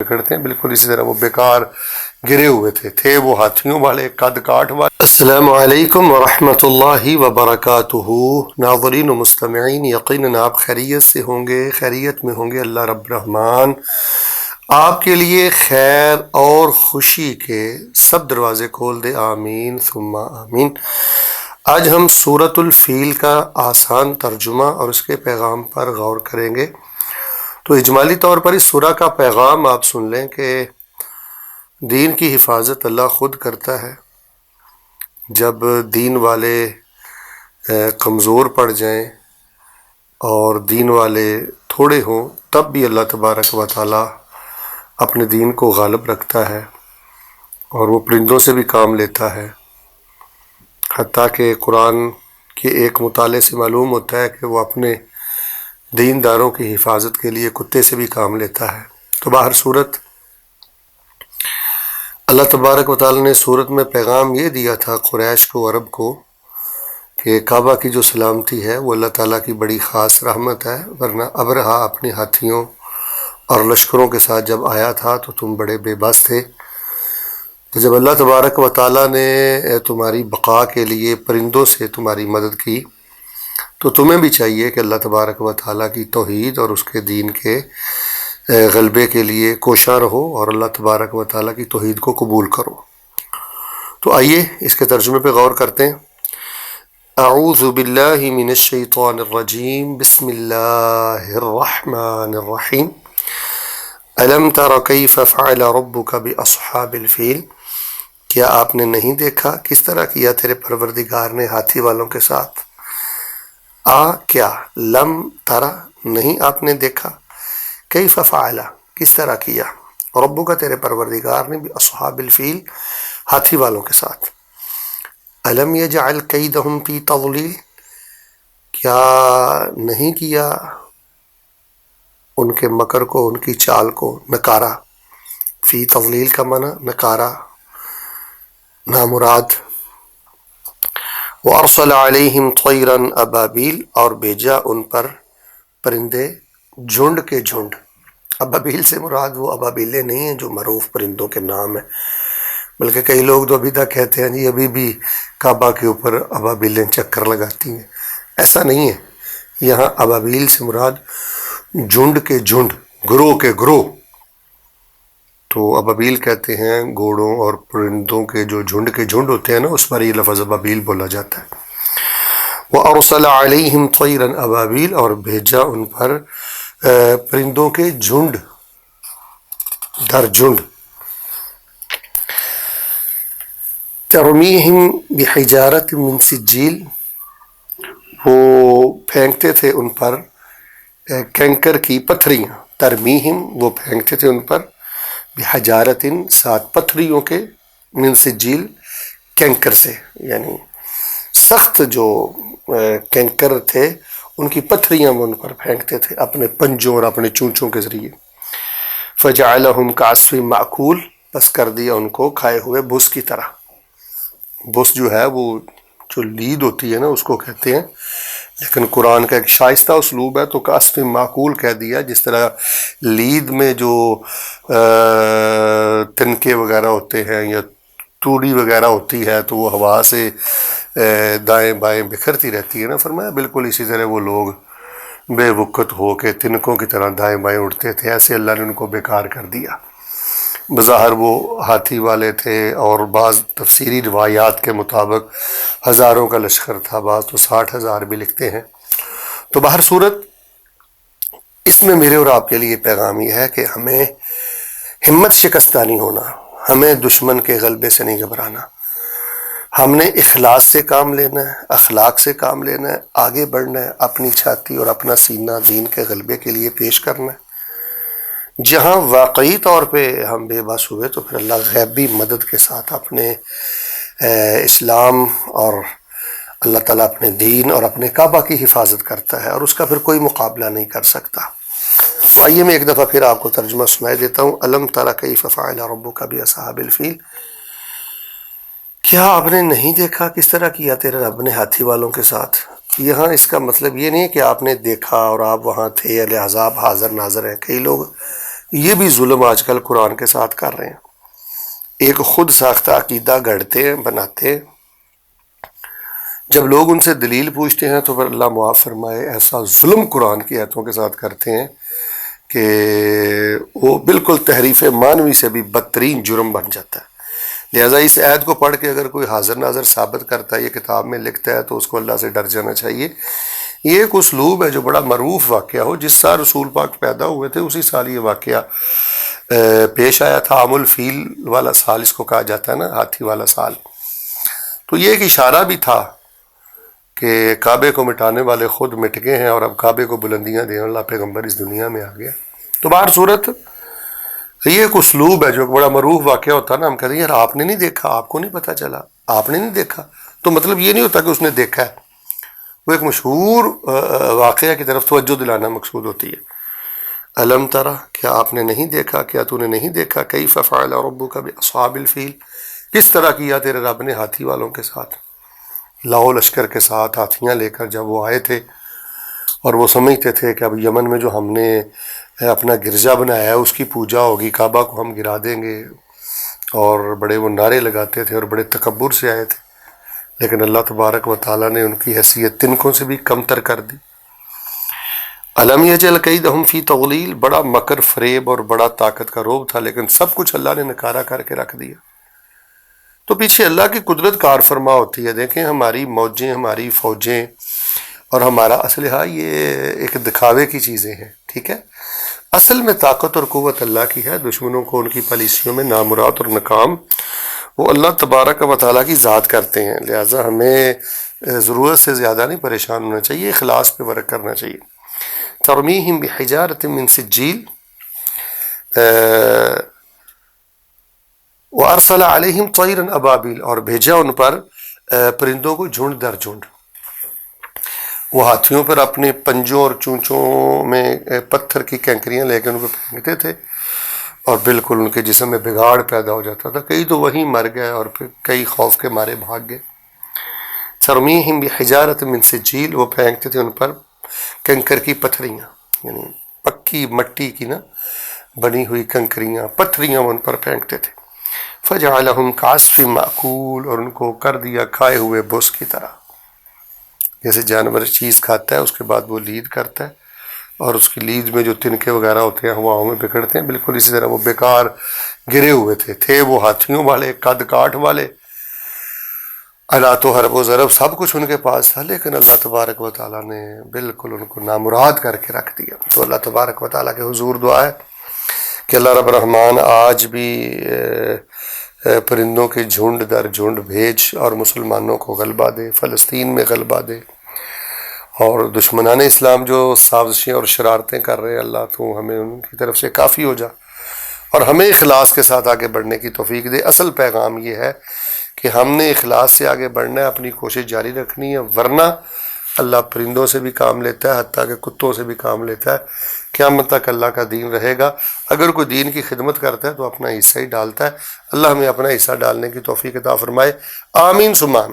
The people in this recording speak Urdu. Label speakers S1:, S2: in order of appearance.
S1: کرتے ہیں بالکل اسی طرح وہ بیکار گرے ہوئے تھے وہ ہاتھیوں والے قد کاٹ والے۔ السلام علیکم ورحمۃ اللہ وبرکاتہ۔ ناظرین و مستمعین، یقیناً آپ خیریت سے ہوں گے، خیریت میں ہوں گے۔ اللہ رب الرحمن آپ کے لیے خیر اور خوشی کے سب دروازے کھول دے، آمین ثم آمین۔ آج ہم سورۃ الفیل کا آسان ترجمہ اور اس کے پیغام پر غور کریں گے۔ تو اجمالی طور پر اس سورہ کا پیغام آپ سن لیں کہ دین کی حفاظت اللہ خود کرتا ہے۔ جب دین والے کمزور پڑ جائیں اور دین والے تھوڑے ہوں، تب بھی اللہ تبارک و تعالی اپنے دین کو غالب رکھتا ہے اور وہ پرندوں سے بھی کام لیتا ہے۔ حتیٰ کہ قرآن کے ایک مطالعے سے معلوم ہوتا ہے کہ وہ اپنے دینداروں کی حفاظت کے لیے کتے سے بھی کام لیتا ہے۔ تو باہر صورت اللہ تبارک و تعالی نے صورت میں پیغام یہ دیا تھا قریش کو، عرب کو، کہ کعبہ کی جو سلامتی ہے وہ اللہ تعالیٰ کی بڑی خاص رحمت ہے، ورنہ ابرہا اپنی ہاتھیوں اور لشکروں کے ساتھ جب آیا تھا تو تم بڑے بے بس تھے۔ تو جب اللہ تبارک و تعالیٰ نے تمہاری بقا کے لیے پرندوں سے تمہاری مدد کی، تو تمہیں بھی چاہیے کہ اللہ تبارک و تعالیٰ کی توحید اور اس کے دین کے غلبے کے لیے کوشاں رہو اور اللہ تبارک و تعالیٰ کی توحید کو قبول کرو۔ تو آئیے اس کے ترجمے پہ غور کرتے ہیں۔ اعوذ باللہ من الشیطان الرجیم، بسم اللہ الرحمن الرحیم۔ الم تر کیف فعل ربک باصحاب الفیل، کیا آپ نے نہیں دیکھا کس طرح کیا تیرے پروردگار نے ہاتھی والوں کے ساتھ؟ کیا لم ترا نہیں آپ نے دیکھا، کیف فعل کس طرح کیا، ربو کا تیرے پروردگار نے بھی اصحاب الفیل ہاتھی والوں کے ساتھ۔ الم یجعل کیدہم فی تضلیل، کیا نہیں کیا ان کے مکر کو، ان کی چال کو نکارا۔ فی تضلیل کا معنی نکارا، نامراد۔ وَأَرْسَلَ عَلَيْهِمْ طَيْرًا أَبَابِيلَ، اور بھیجا ان پر پرندے جھنڈ کے جھنڈ۔ ابابیل سے مراد وہ ابابیلیں نہیں ہیں جو معروف پرندوں کے نام ہیں، بلکہ کئی لوگ تو ابھی تک کہتے ہیں جی ابھی بھی کعبہ کے اوپر ابابیلیں چکر لگاتی ہیں۔ ایسا نہیں ہے، یہاں ابابیل سے مراد جھنڈ کے جھنڈ، گروہ کے گروہ۔ تو ابابیل کہتے ہیں گھوڑوں اور پرندوں کے جو جھنڈ کے جھنڈ ہوتے ہیں نا، اس پر یہ لفظ ابابیل بولا جاتا ہے۔ وَأَرْسَلَ عَلَيْهِمْ طَيْرًا أَبَابِيلَ، اور بھیجا ان پر پرندوں کے جھنڈ در جھنڈ۔ تَرْمِيهِمْ بِحِجَارَةٍ مِّن سِجِّيلٍ، وہ پھینکتے تھے ان پر کنکر کی پتھریاں۔ ترمیہم، وہ پھینکتے تھے ان پر بحجارتن، ساتھ پتھریوں کے، من سجیل، کنکر سے، یعنی سخت جو کنکر تھے ان کی پتھریاں وہ ان پر پھینکتے تھے اپنے پنجوں اور اپنے چونچوں کے ذریعے۔ فجعلہم کعصف مأکول، بس کر دیا ان کو کھائے ہوئے بھس کی طرح۔ بھس جو ہے وہ جو لید ہوتی ہے نا اس کو کہتے ہیں، لیکن قرآن کا ایک شائستہ اسلوب ہے تو کعصف معقول کہہ دیا۔ جس طرح لید میں جو تنکے وغیرہ ہوتے ہیں یا توڑی وغیرہ ہوتی ہے تو وہ ہوا سے دائیں بائیں بکھرتی رہتی ہے نا، فرمایا بالکل اسی طرح وہ لوگ بے وقت ہو کے تنکوں کی طرح دائیں بائیں اڑتے تھے، ایسے اللہ نے ان کو بیکار کر دیا۔ بظاہر وہ ہاتھی والے تھے اور بعض تفسیری روایات کے مطابق ہزاروں کا لشکر تھا، بعض تو 60,000 بھی لکھتے ہیں۔ تو باہر صورت اس میں میرے اور آپ کے لیے پیغام یہ ہے کہ ہمیں ہمت شکستہ نہیں ہونا، ہمیں دشمن کے غلبے سے نہیں گھبرانا، ہم نے اخلاص سے کام لینا ہے، اخلاق سے کام لینا ہے، آگے بڑھنا ہے، اپنی چھاتی اور اپنا سینہ دین کے غلبے کے لیے پیش کرنا ہے۔ جہاں واقعی طور پہ ہم بے بس ہوئے تو پھر اللہ غیبی مدد کے ساتھ اپنے اسلام اور اللہ تعالیٰ اپنے دین اور اپنے کعبہ کی حفاظت کرتا ہے اور اس کا پھر کوئی مقابلہ نہیں کر سکتا۔ تو آئیے میں ایک دفعہ پھر آپ کو ترجمہ سنائی دیتا ہوں۔ الم تر کیف فعل ربک باصحاب الفیل، کیا آپ نے نہیں دیکھا کس طرح کیا تیرے رب نے ہاتھی والوں کے ساتھ؟ یہاں اس کا مطلب یہ نہیں ہے کہ آپ نے دیکھا اور آپ وہاں تھے لہذا آپ حاضر ناظر ہیں۔ کئی لوگ یہ بھی ظلم آج کل قرآن کے ساتھ کر رہے ہیں. ایک خود ساختہ عقیدہ گڑھتے ہیں، بناتے ہیں. جب لوگ ان سے دلیل پوچھتے ہیں تو پھر اللہ معاف فرمائے ایسا ظلم قرآن کی آیتوں کے ساتھ کرتے ہیں کہ وہ بالکل تحریف معنوی سے بھی بدترین جرم بن جاتا ہے. لہٰذا اس عید کو پڑھ کے اگر کوئی حاضر ناظر ثابت کرتا ہے، یہ کتاب میں لکھتا ہے، تو اس کو اللہ سے ڈر جانا چاہیے. یہ ایک اسلوب ہے جو بڑا معروف واقعہ ہو. جس سال رسول پاک پیدا ہوئے تھے اسی سال یہ واقعہ پیش آیا تھا. عام الفیل والا سال اس کو کہا جاتا ہے نا، ہاتھی والا سال. تو یہ ایک اشارہ بھی تھا کہ کعبے کو مٹانے والے خود مٹ گئے ہیں اور اب کعبے کو بلندیاں دینے والا پیغمبر اس دنیا میں آ گیا. تو بہر صورت یہ ایک اسلوب ہے جو ایک بڑا معروف واقعہ ہوتا ہے نا. ہم کہتے ہیں یار آپ نے نہیں دیکھا، آپ کو نہیں پتہ چلا، آپ نے نہیں دیکھا. تو مطلب یہ نہیں ہوتا کہ اس نے دیکھا ہے. وہ ایک مشہور واقعہ کی طرف توجہ دلانا مقصود ہوتی ہے. الم ترى، کیا آپ نے نہیں دیکھا، کیا تو نے نہیں دیکھا، کیف فعل ربک باصحاب الفیل، کس طرح کیا تیرے رب نے ہاتھی والوں کے ساتھ. لاؤ لشکر کے ساتھ ہاتھیاں لے کر جب وہ آئے تھے اور وہ سمجھتے تھے کہ اب یمن میں جو ہم نے اپنا گرجا بنایا ہے اس کی پوجا ہوگی، کعبہ کو ہم گرا دیں گے، اور بڑے وہ نعرے لگاتے تھے اور بڑے تکبر سے آئے تھے. لیکن اللہ تبارک و تعالیٰ نے ان کی حیثیت تنکوں سے بھی کم تر کر دی. الم یجعل کیدہم فی تضلیل، بڑا مکر فریب اور بڑا طاقت کا روب تھا، لیکن سب کچھ اللہ نے نکارہ کر کے رکھ دیا. تو پیچھے اللہ کی قدرت کار فرما ہوتی ہے. دیکھیں ہماری موجیں، ہماری فوجیں اور ہمارا اسلحہ یہ ایک دکھاوے کی چیزیں ہیں، ٹھیک ہے. اصل میں طاقت اور قوت اللہ کی ہے. دشمنوں کو ان کی پالیسیوں میں نامراد اور ناکام وہ اللہ تبارک و تعالیٰ کی ذات کرتے ہیں. لہٰذا ہمیں ضرورت سے زیادہ نہیں پریشان ہونا چاہیے، اخلاص پہ ورک کرنا چاہیے. ترمیہم بحجارۃ من سجیل وارسل علیہم طیرا ابابیل، اور بھیجا ان پر پرندوں کو جھنڈ در جھنڈ. وہ ہاتھیوں پر اپنے پنجوں اور چونچوں میں پتھر کی کنکریاں لے کے ان کو پھینکتے تھے اور بالکل ان کے جسم میں بگاڑ پیدا ہو جاتا تھا. کئی تو وہیں مر گئے اور پھر کئی خوف کے مارے بھاگ گئے. ترمیہم بحجارۃ من سجیل، وہ پھینکتے تھے ان پر کنکر کی پتھریاں، یعنی پکی مٹی کی نا بنی ہوئی کنکریاں، پتھریاں وہ ان پر پھینکتے تھے. فجعلہم کعصف مأکول، اور ان کو کر دیا کھائے ہوئے بس کی طرح. جیسے جانور چیز کھاتا ہے اس کے بعد وہ لید کرتا ہے اور اس کی لید میں جو تنکے وغیرہ ہوتے ہیں ہواؤں میں بکھرتے ہیں، بالکل اسی طرح وہ بیکار گرے ہوئے تھے وہ ہاتھیوں والے، قد کاٹ والے، آلات و حرب و ضرب سب کچھ ان کے پاس تھا، لیکن اللہ تبارک و تعالیٰ نے بالکل ان کو نامراد کر کے رکھ دیا. تو اللہ تبارک و تعالیٰ کے حضور دعا ہے کہ اللہ رب الرحمن آج بھی پرندوں کے جھنڈ در جھنڈ بھیج اور مسلمانوں کو غلبہ دے، فلسطین میں غلبہ دے. اور دشمنان اسلام جو سازشیں اور شرارتیں کر رہے ہیں، اللہ تو ہمیں ان کی طرف سے کافی ہو جا اور ہمیں اخلاص کے ساتھ آگے بڑھنے کی توفیق دے. اصل پیغام یہ ہے کہ ہم نے اخلاص سے آگے بڑھنا ہے، اپنی کوشش جاری رکھنی ہے، ورنہ اللہ پرندوں سے بھی کام لیتا ہے، حتیٰ کہ کتوں سے بھی کام لیتا ہے. قیامت تک اللہ کا دین رہے گا. اگر کوئی دین کی خدمت کرتا ہے تو اپنا حصہ ہی ڈالتا ہے. اللہ ہمیں اپنا حصہ ڈالنے کی توفیق عطا فرمائے. آمین ثم آمین.